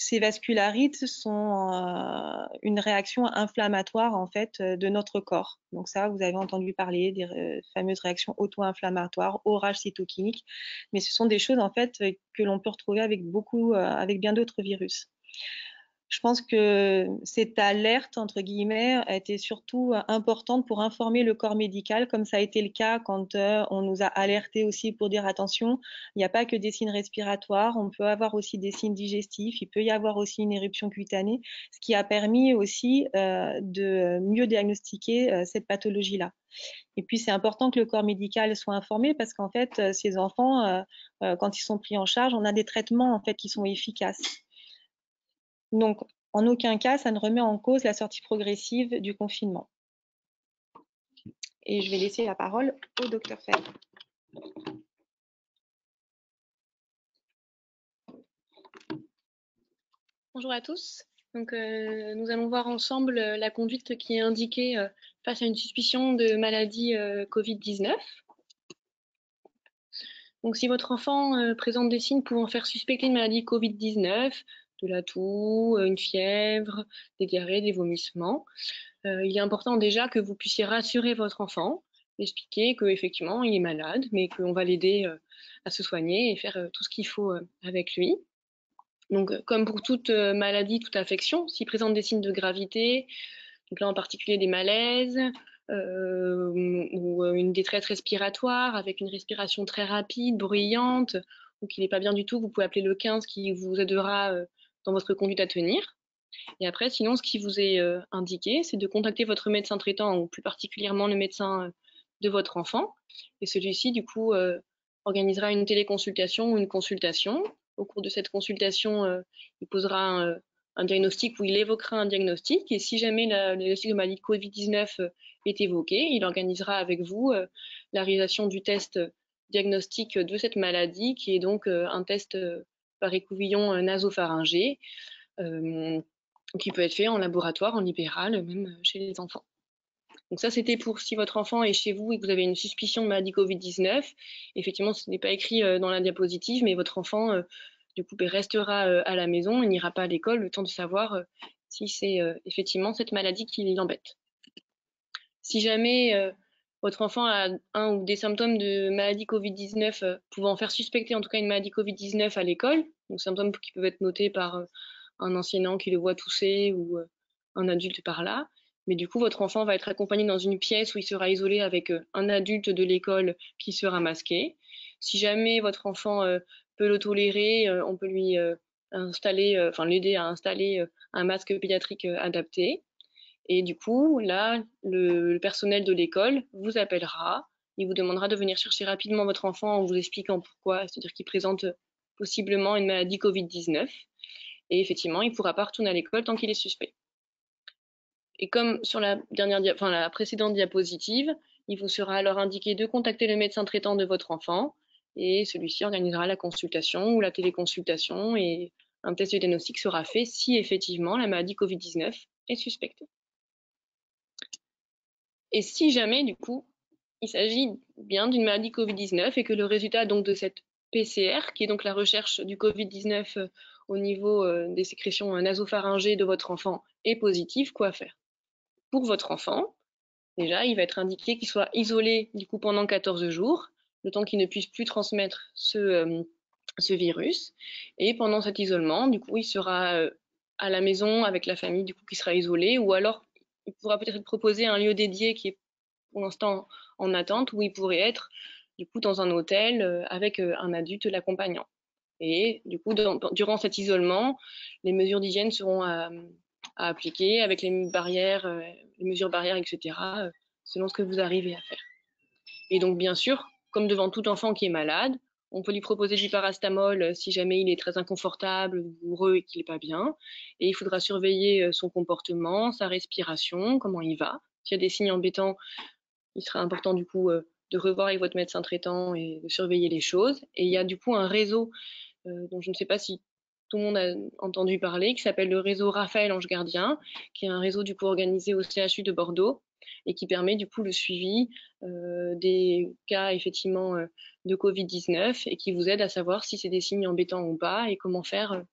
Ces vascularites sont une réaction inflammatoire en fait de notre corps. Donc ça, vous avez entendu parler des fameuses réactions auto-inflammatoires, orage cytokinique, mais ce sont des choses en fait que l'on peut retrouver avec bien d'autres virus. Je pense que cette alerte, entre guillemets, a été surtout importante pour informer le corps médical, comme ça a été le cas quand on nous a alertés aussi pour dire attention, il n'y a pas que des signes respiratoires, on peut avoir aussi des signes digestifs, il peut y avoir aussi une éruption cutanée, ce qui a permis aussi de mieux diagnostiquer cette pathologie-là. Et puis, c'est important que le corps médical soit informé parce qu'en fait, ces enfants, quand ils sont pris en charge, on a des traitements en fait qui sont efficaces. Donc, en aucun cas, ça ne remet en cause la sortie progressive du confinement. Et je vais laisser la parole au docteur Fèvre. Bonjour à tous. Donc, nous allons voir ensemble la conduite qui est indiquée face à une suspicion de maladie Covid-19. Donc, si votre enfant présente des signes pouvant faire suspecter une maladie Covid-19, de la toux, une fièvre, des diarrhées, des vomissements, il est important déjà que vous puissiez rassurer votre enfant, expliquer qu'effectivement il est malade, mais qu'on va l'aider à se soigner et faire tout ce qu'il faut avec lui. Donc, comme pour toute maladie, toute affection, s'il présente des signes de gravité, donc là en particulier des malaises, ou une détresse respiratoire avec une respiration très rapide, bruyante, ou qu'il n'est pas bien du tout, vous pouvez appeler le 15 qui vous aidera dans votre conduite à tenir. Et après, sinon, ce qui vous est indiqué, c'est de contacter votre médecin traitant, ou plus particulièrement le médecin de votre enfant. Et celui-ci, du coup, organisera une téléconsultation ou une consultation. Au cours de cette consultation, il posera un diagnostic ou il évoquera un diagnostic. Et si jamais le diagnostic de maladie Covid-19 est évoqué, il organisera avec vous la réalisation du test diagnostic de cette maladie, qui est donc un test par écouvillon nasopharyngé, qui peut être fait en laboratoire, en libéral, même chez les enfants. Donc ça, c'était pour si votre enfant est chez vous et que vous avez une suspicion de maladie Covid-19. Effectivement, ce n'est pas écrit dans la diapositive, mais votre enfant, du coup, restera à la maison, il n'ira pas à l'école, le temps de savoir si c'est effectivement cette maladie qui l'embête. Si jamais votre enfant a un ou des symptômes de maladie Covid-19 pouvant faire suspecter en tout cas une maladie Covid-19 à l'école, donc symptômes qui peuvent être notés par un enseignant qui le voit tousser ou un adulte par là. Mais du coup, votre enfant va être accompagné dans une pièce où il sera isolé avec un adulte de l'école qui sera masqué. Si jamais votre enfant peut le tolérer, on peut lui l'aider à installer un masque pédiatrique adapté. Et du coup, là, le personnel de l'école vous appellera, il vous demandera de venir chercher rapidement votre enfant en vous expliquant pourquoi, c'est-à-dire qu'il présente possiblement une maladie Covid-19. Et effectivement, il ne pourra pas retourner à l'école tant qu'il est suspect. Et comme sur la précédente diapositive, il vous sera alors indiqué de contacter le médecin traitant de votre enfant et celui-ci organisera la consultation ou la téléconsultation et un test de diagnostic sera fait si effectivement la maladie Covid-19 est suspectée. Et si jamais, du coup, il s'agit bien d'une maladie Covid-19 et que le résultat donc de cette PCR, qui est donc la recherche du Covid-19 au niveau des sécrétions nasopharyngées de votre enfant, est positif, quoi faire? Pour votre enfant, déjà, il va être indiqué qu'il soit isolé du coup pendant 14 jours, le temps qu'il ne puisse plus transmettre ce virus. Et pendant cet isolement, du coup, il sera à la maison avec la famille du coup qui sera isolée, ou alors il pourra peut-être proposer un lieu dédié qui est pour l'instant en attente, où il pourrait être du coup dans un hôtel avec un adulte l'accompagnant. Et du coup, durant cet isolement, les mesures d'hygiène seront à appliquer avec les mesures barrières, etc., selon ce que vous arrivez à faire. Et donc, bien sûr, comme devant tout enfant qui est malade, on peut lui proposer du paracétamol si jamais il est très inconfortable, douloureux et qu'il n'est pas bien. Et il faudra surveiller son comportement, sa respiration, comment il va. S'il y a des signes embêtants, il sera important du coup de revoir avec votre médecin traitant et de surveiller les choses. Et il y a du coup un réseau dont je ne sais pas si tout le monde a entendu parler, qui s'appelle le réseau Raphaël Ange Gardien, qui est un réseau du coup organisé au CHU de Bordeaux et qui permet du coup le suivi des cas effectivement de Covid-19 et qui vous aide à savoir si c'est des signes embêtants ou pas et comment faire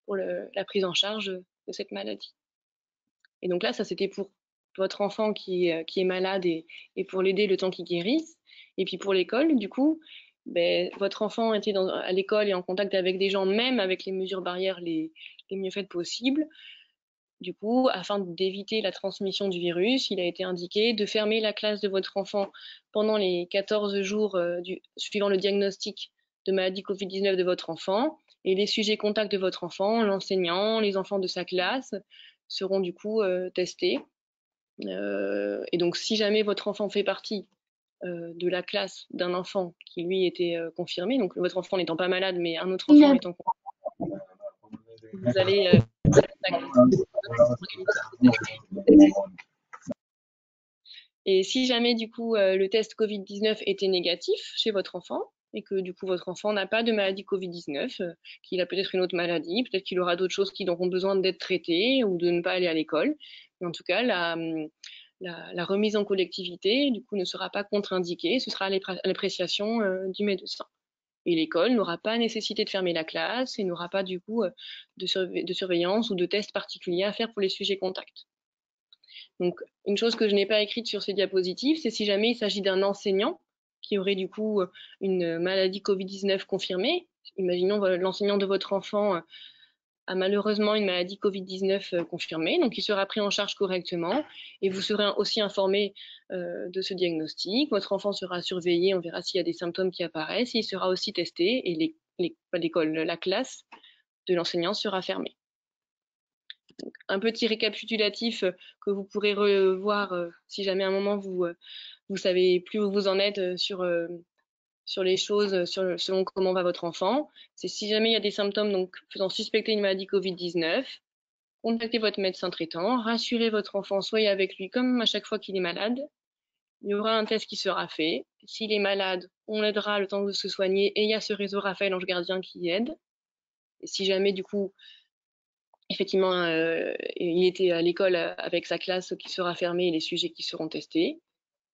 pour la prise en charge de cette maladie. Et donc là, ça c'était pour votre enfant qui est malade et pour l'aider le temps qu'il guérisse. Et puis pour l'école, du coup, votre enfant était à l'école et en contact avec des gens, même avec les mesures barrières les mieux faites possibles. Du coup, afin d'éviter la transmission du virus, il a été indiqué de fermer la classe de votre enfant pendant les 14 jours suivant le diagnostic de maladie Covid-19 de votre enfant. Et les sujets contacts de votre enfant, l'enseignant, les enfants de sa classe, seront du coup testés. Et donc, si jamais votre enfant fait partie de la classe d'un enfant qui, lui, était confirmé, donc votre enfant n'étant pas malade, mais un autre enfant étant confirmé, vous allez et si jamais du coup le test Covid-19 était négatif chez votre enfant et que du coup votre enfant n'a pas de maladie Covid-19, qu'il a peut-être une autre maladie, peut-être qu'il aura d'autres choses qui auront besoin d'être traitées ou de ne pas aller à l'école. Mais en tout cas, la remise en collectivité du coup ne sera pas contre-indiquée, ce sera à l'appréciation du médecin. Et l'école n'aura pas nécessité de fermer la classe et n'aura pas du coup de surveillance ou de tests particuliers à faire pour les sujets contacts. Donc, une chose que je n'ai pas écrite sur ces diapositives, c'est si jamais il s'agit d'un enseignant qui aurait du coup une maladie Covid-19 confirmée. Imaginons l'enseignant de votre enfant a malheureusement une maladie Covid-19 confirmée, donc il sera pris en charge correctement et vous serez aussi informé de ce diagnostic. Votre enfant sera surveillé, on verra s'il y a des symptômes qui apparaissent, il sera aussi testé et la classe de l'enseignant sera fermée. Donc, un petit récapitulatif que vous pourrez revoir si jamais à un moment vous savez plus où vous en êtes sur les choses, selon comment va votre enfant. C'est si jamais il y a des symptômes donc faisant suspecter une maladie Covid-19, contactez votre médecin traitant, rassurez votre enfant, soyez avec lui comme à chaque fois qu'il est malade. Il y aura un test qui sera fait. S'il est malade, on l'aidera le temps de se soigner et il y a ce réseau Raphaël Ange Gardien qui aide. Et si jamais du coup effectivement, il était à l'école avec sa classe qui sera fermée et les sujets qui seront testés.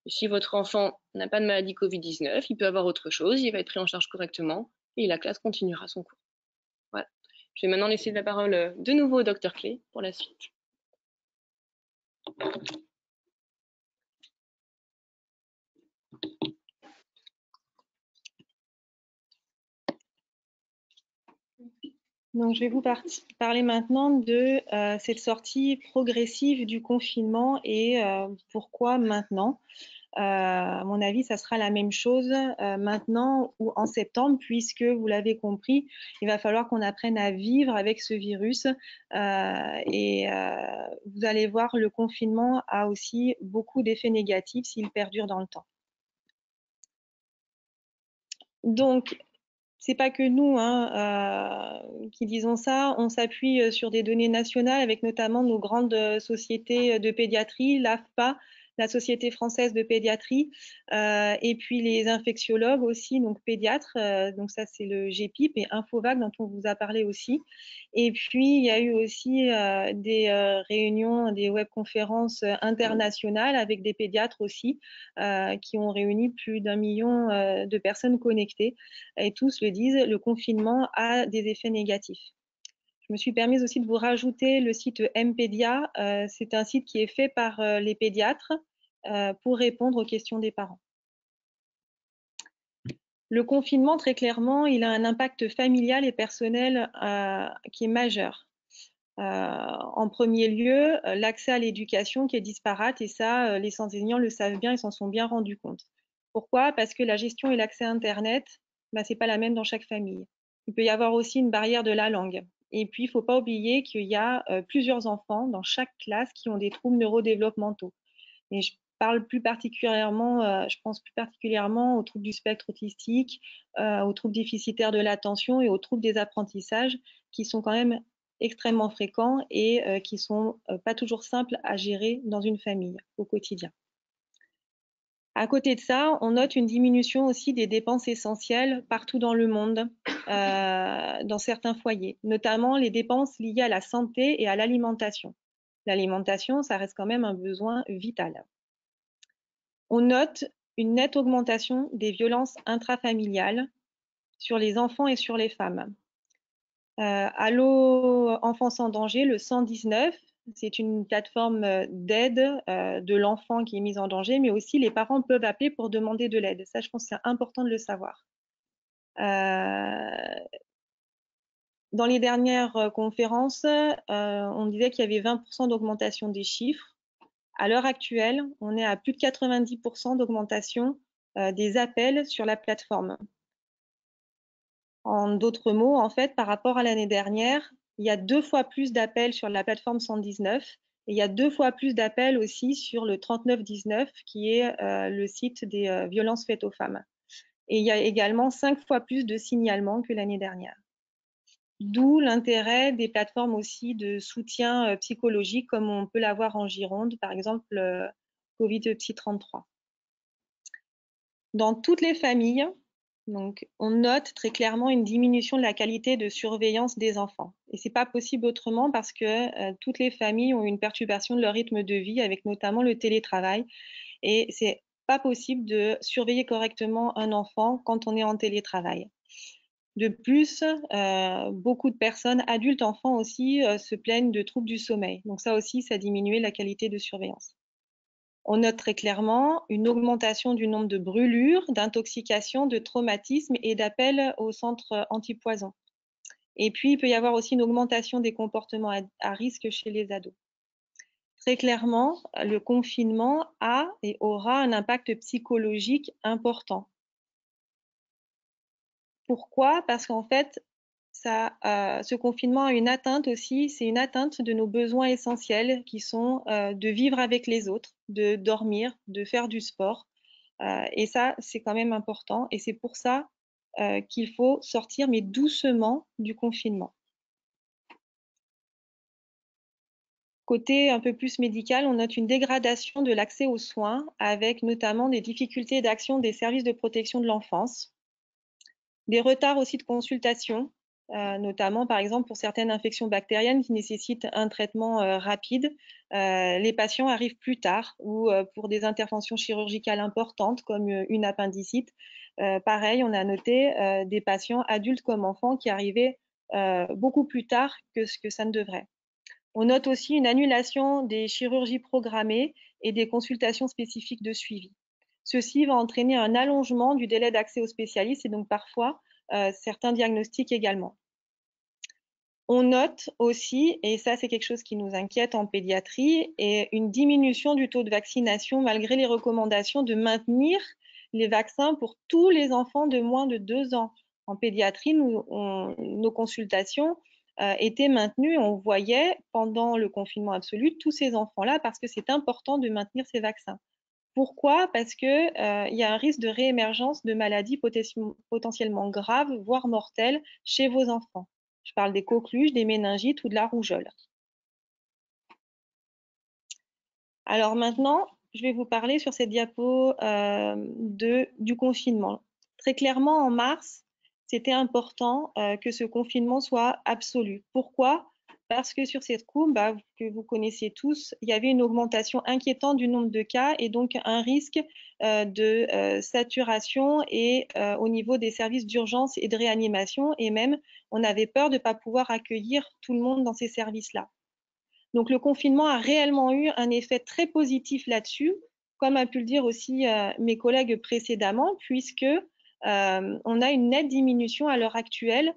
Si votre enfant n'a pas de maladie Covid-19, il peut avoir autre chose, il va être pris en charge correctement et la classe continuera son cours. Voilà. Je vais maintenant laisser la parole de nouveau au Dr Clé pour la suite. Donc, je vais vous parler maintenant de cette sortie progressive du confinement et pourquoi maintenant. À mon avis, ça sera la même chose maintenant ou en septembre, puisque vous l'avez compris, il va falloir qu'on apprenne à vivre avec ce virus. Et vous allez voir, le confinement a aussi beaucoup d'effets négatifs s'il perdure dans le temps. Donc, c'est pas que nous qui disons ça, on s'appuie sur des données nationales avec notamment nos grandes sociétés de pédiatrie, l'AFPA, la Société française de pédiatrie, et puis les infectiologues aussi, donc pédiatres, donc ça c'est le GEPIP et Infovac dont on vous a parlé aussi. Et puis il y a eu aussi des réunions, des webconférences internationales avec des pédiatres aussi, qui ont réuni plus d'1 million de personnes connectées. Et tous le disent, le confinement a des effets négatifs. Je me suis permise aussi de vous rajouter le site Mpédia. C'est un site qui est fait par les pédiatres pour répondre aux questions des parents. Le confinement, très clairement, il a un impact familial et personnel qui est majeur. En premier lieu, l'accès à l'éducation qui est disparate et ça, les enseignants le savent bien, ils s'en sont bien rendus compte. Pourquoi? Parce que la gestion et l'accès à Internet, ce n'est pas la même dans chaque famille. Il peut y avoir aussi une barrière de la langue. Et puis, il ne faut pas oublier qu'il y a plusieurs enfants dans chaque classe qui ont des troubles neurodéveloppementaux. Et je parle plus particulièrement, je pense plus particulièrement aux troubles du spectre autistique, aux troubles déficitaires de l'attention et aux troubles des apprentissages qui sont quand même extrêmement fréquents et qui sont pas toujours simples à gérer dans une famille au quotidien. À côté de ça, on note une diminution aussi des dépenses essentielles partout dans le monde, dans certains foyers, notamment les dépenses liées à la santé et à l'alimentation. L'alimentation, ça reste quand même un besoin vital. On note une nette augmentation des violences intrafamiliales sur les enfants et sur les femmes. Allo Enfance en danger, le 119, c'est une plateforme d'aide de l'enfant qui est mis en danger, mais aussi les parents peuvent appeler pour demander de l'aide. Ça, je pense que c'est important de le savoir. Dans les dernières conférences, on disait qu'il y avait 20% d'augmentation des chiffres. À l'heure actuelle, on est à plus de 90% d'augmentation des appels sur la plateforme. En d'autres mots, en fait, par rapport à l'année dernière, il y a 2 fois plus d'appels sur la plateforme 119 et il y a 2 fois plus d'appels aussi sur le 3919 qui est le site des violences faites aux femmes. Et il y a également 5 fois plus de signalements que l'année dernière. D'où l'intérêt des plateformes aussi de soutien psychologique comme on peut l'avoir en Gironde, par exemple Covid Psy 33. Dans toutes les familles, donc, on note très clairement une diminution de la qualité de surveillance des enfants. Et c'est pas possible autrement parce que toutes les familles ont une perturbation de leur rythme de vie avec notamment le télétravail. Et c'est pas possible de surveiller correctement un enfant quand on est en télétravail. De plus, beaucoup de personnes, adultes, enfants aussi, se plaignent de troubles du sommeil. Donc ça aussi, ça a diminué la qualité de surveillance. On note très clairement une augmentation du nombre de brûlures, d'intoxications, de traumatismes et d'appels au centre antipoison. Et puis, il peut y avoir aussi une augmentation des comportements à risque chez les ados. Très clairement, le confinement a et aura un impact psychologique important. Pourquoi? Parce qu'en fait, ce confinement a une atteinte aussi, c'est une atteinte de nos besoins essentiels qui sont de vivre avec les autres, de dormir, de faire du sport. Et ça, c'est quand même important. Et c'est pour ça qu'il faut sortir, mais doucement, du confinement. Côté un peu plus médical, on note une dégradation de l'accès aux soins, avec notamment des difficultés d'action des services de protection de l'enfance, des retards aussi de consultation, notamment par exemple pour certaines infections bactériennes qui nécessitent un traitement rapide. Les patients arrivent plus tard ou pour des interventions chirurgicales importantes comme une appendicite. Pareil, on a noté des patients adultes comme enfants qui arrivaient beaucoup plus tard que ce que ça ne devrait. On note aussi une annulation des chirurgies programmées et des consultations spécifiques de suivi. Ceci va entraîner un allongement du délai d'accès aux spécialistes et donc parfois certains diagnostics également. On note aussi, et ça c'est quelque chose qui nous inquiète en pédiatrie, et une diminution du taux de vaccination malgré les recommandations de maintenir les vaccins pour tous les enfants de moins de 2 ans. En pédiatrie, nos consultations étaient maintenues. On voyait pendant le confinement absolu tous ces enfants-là parce que c'est important de maintenir ces vaccins. Pourquoi? Parce qu'il y a un risque de réémergence de maladies potentiellement graves, voire mortelles, chez vos enfants. Je parle des coqueluches, des méningites ou de la rougeole. Alors maintenant, je vais vous parler sur cette diapo du confinement. Très clairement, en mars, c'était important que ce confinement soit absolu. Pourquoi? Parce que sur cette courbe que vous connaissez tous, il y avait une augmentation inquiétante du nombre de cas et donc un risque de saturation et au niveau des services d'urgence et de réanimation. Et même, on avait peur de ne pas pouvoir accueillir tout le monde dans ces services-là. Donc le confinement a réellement eu un effet très positif là-dessus, comme a pu le dire aussi mes collègues précédemment, puisque on a une nette diminution à l'heure actuelle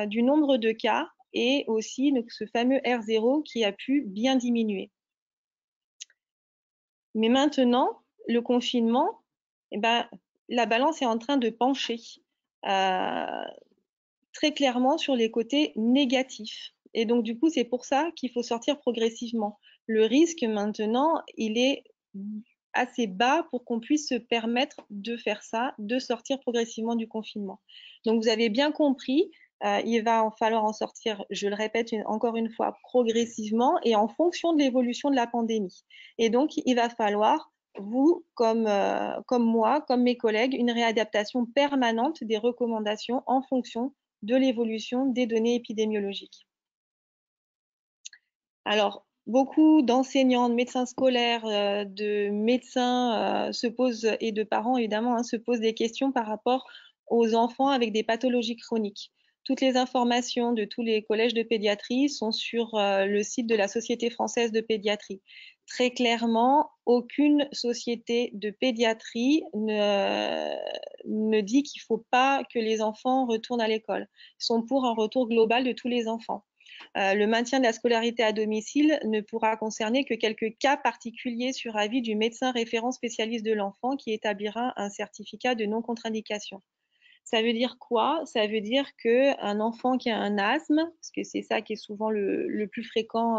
du nombre de cas et aussi donc, ce fameux R0 qui a pu bien diminuer. Mais maintenant, le confinement, eh ben, la balance est en train de pencher très clairement sur les côtés négatifs. Et donc, du coup, c'est pour ça qu'il faut sortir progressivement. Le risque maintenant, il est assez bas pour qu'on puisse se permettre de faire ça, de sortir progressivement du confinement. Donc, vous avez bien compris, il va falloir en sortir, je le répète encore une fois, progressivement et en fonction de l'évolution de la pandémie. Et donc, il va falloir, vous, comme moi, comme mes collègues, une réadaptation permanente des recommandations en fonction de l'évolution des données épidémiologiques. Alors, beaucoup d'enseignants, de médecins scolaires, de médecins se posent, et de parents évidemment, se posent des questions par rapport aux enfants avec des pathologies chroniques. Toutes les informations de tous les collèges de pédiatrie sont sur le site de la Société française de pédiatrie. Très clairement, aucune société de pédiatrie ne dit qu'il ne faut pas que les enfants retournent à l'école. Ils sont pour un retour global de tous les enfants. Le maintien de la scolarité à domicile ne pourra concerner que quelques cas particuliers sur avis du médecin référent spécialiste de l'enfant qui établira un certificat de non-contre-indication. Ça veut dire quoi? Ça veut dire qu'un enfant qui a un asthme, parce que c'est ça qui est souvent le plus fréquent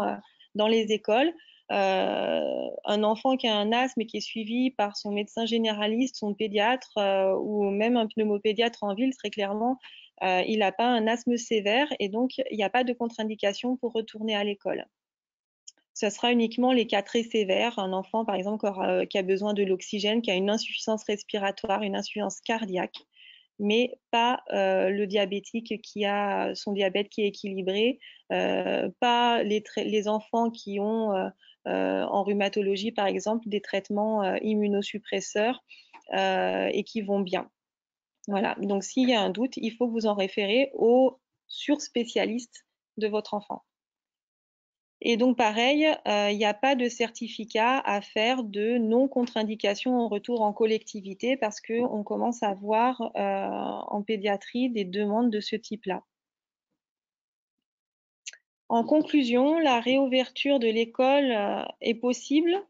dans les écoles, un enfant qui a un asthme et qui est suivi par son médecin généraliste, son pédiatre ou même un pneumopédiatre en ville, très clairement, il n'a pas un asthme sévère et donc il n'y a pas de contre-indication pour retourner à l'école. Ce sera uniquement les cas très sévères, un enfant par exemple qui a besoin de l'oxygène, qui a une insuffisance respiratoire, une insuffisance cardiaque, mais pas le diabétique qui a son diabète qui est équilibré, pas les enfants qui ont en rhumatologie par exemple des traitements immunosuppresseurs et qui vont bien. Voilà, donc s'il y a un doute, il faut que vous en référez au surspécialiste de votre enfant. Et donc pareil, il n'y a pas de certificat à faire de non-contre-indication en retour en collectivité parce qu'on commence à voir en pédiatrie des demandes de ce type-là. En conclusion, la réouverture de l'école est possible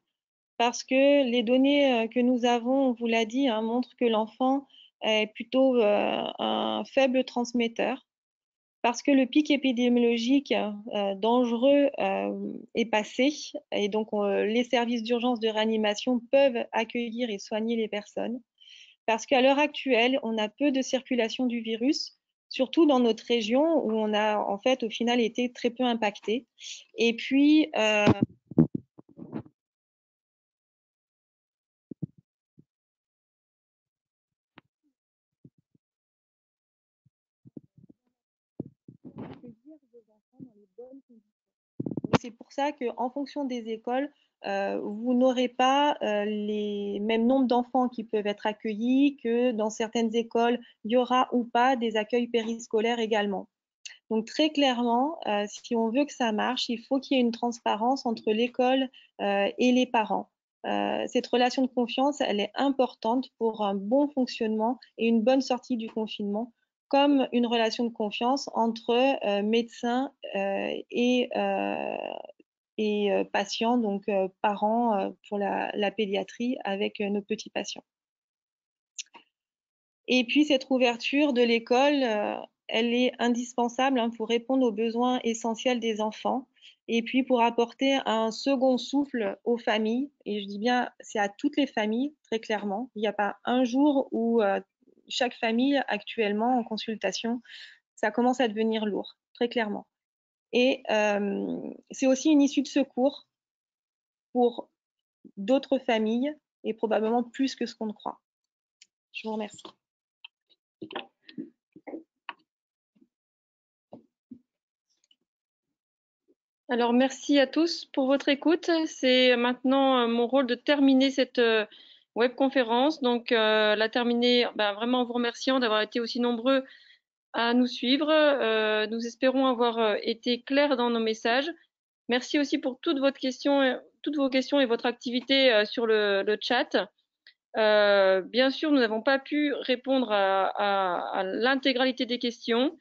parce que les données que nous avons, on vous l'a dit, montrent que l'enfant est plutôt un faible transmetteur, parce que le pic épidémiologique dangereux est passé et donc les services d'urgence de réanimation peuvent accueillir et soigner les personnes, parce qu'à l'heure actuelle, on a peu de circulation du virus, surtout dans notre région où on a en fait au final été très peu impacté. Et puis c'est pour ça qu'en fonction des écoles, vous n'aurez pas les mêmes nombres d'enfants qui peuvent être accueillis, que dans certaines écoles, il y aura ou pas des accueils périscolaires également. Donc très clairement, si on veut que ça marche, il faut qu'il y ait une transparence entre l'école et les parents. Cette relation de confiance, elle est importante pour un bon fonctionnement et une bonne sortie du confinement, comme une relation de confiance entre médecins et patients, donc parents pour la pédiatrie avec nos petits patients. Et puis cette ouverture de l'école, elle est indispensable pour répondre aux besoins essentiels des enfants et puis pour apporter un second souffle aux familles. Et je dis bien, c'est à toutes les familles, très clairement. Il n'y a pas un jour où chaque famille actuellement en consultation, ça commence à devenir lourd, très clairement. Et c'est aussi une issue de secours pour d'autres familles et probablement plus que ce qu'on ne croit. Je vous remercie. Alors, merci à tous pour votre écoute. C'est maintenant mon rôle de terminer cette webconférence. Donc, la terminer vraiment en vous remerciant d'avoir été aussi nombreux à nous suivre. Nous espérons avoir été clairs dans nos messages. Merci aussi pour toutes vos questions et votre activité sur le chat. Bien sûr, nous n'avons pas pu répondre à l'intégralité des questions.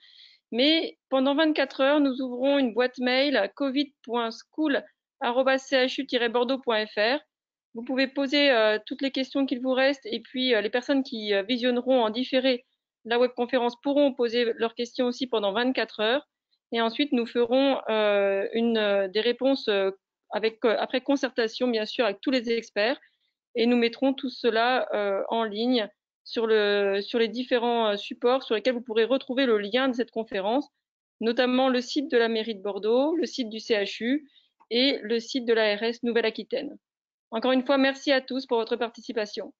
Mais pendant 24 heures, nous ouvrons une boîte mail covid.school@chu-bordeaux.fr. Vous pouvez poser toutes les questions qu'il vous reste et puis les personnes qui visionneront en différé la webconférence pourront poser leurs questions aussi pendant 24 heures. Et ensuite, nous ferons des réponses après concertation, bien sûr, avec tous les experts. Et nous mettrons tout cela en ligne sur les différents supports sur lesquels vous pourrez retrouver le lien de cette conférence, notamment le site de la mairie de Bordeaux, le site du CHU et le site de l'ARS Nouvelle-Aquitaine. Encore une fois, merci à tous pour votre participation.